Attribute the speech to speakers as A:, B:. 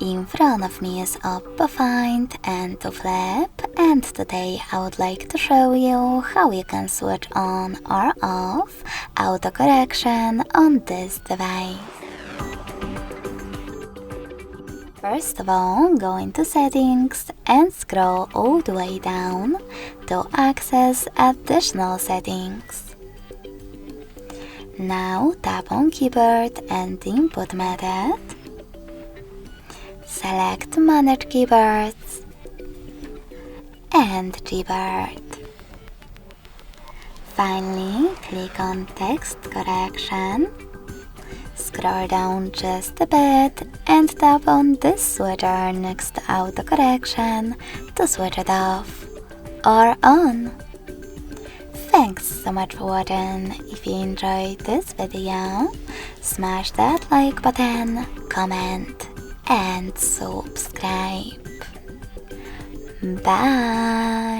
A: In front of me is OPPO Find N2 Flip, and today I would like to show you how you can switch on or off autocorrection on this device. First of all, go into Settings and scroll all the way down to access additional settings. Now tap on Keyboard and Input Method. Select Manage Keyboards and Gboard. Finally, click on Text Correction. Scroll down just a bit and tap on this switcher next to autocorrection to switch it off or on. Thanks so much for watching. If you enjoyed this video, smash that like button, comment and subscribe. Bye!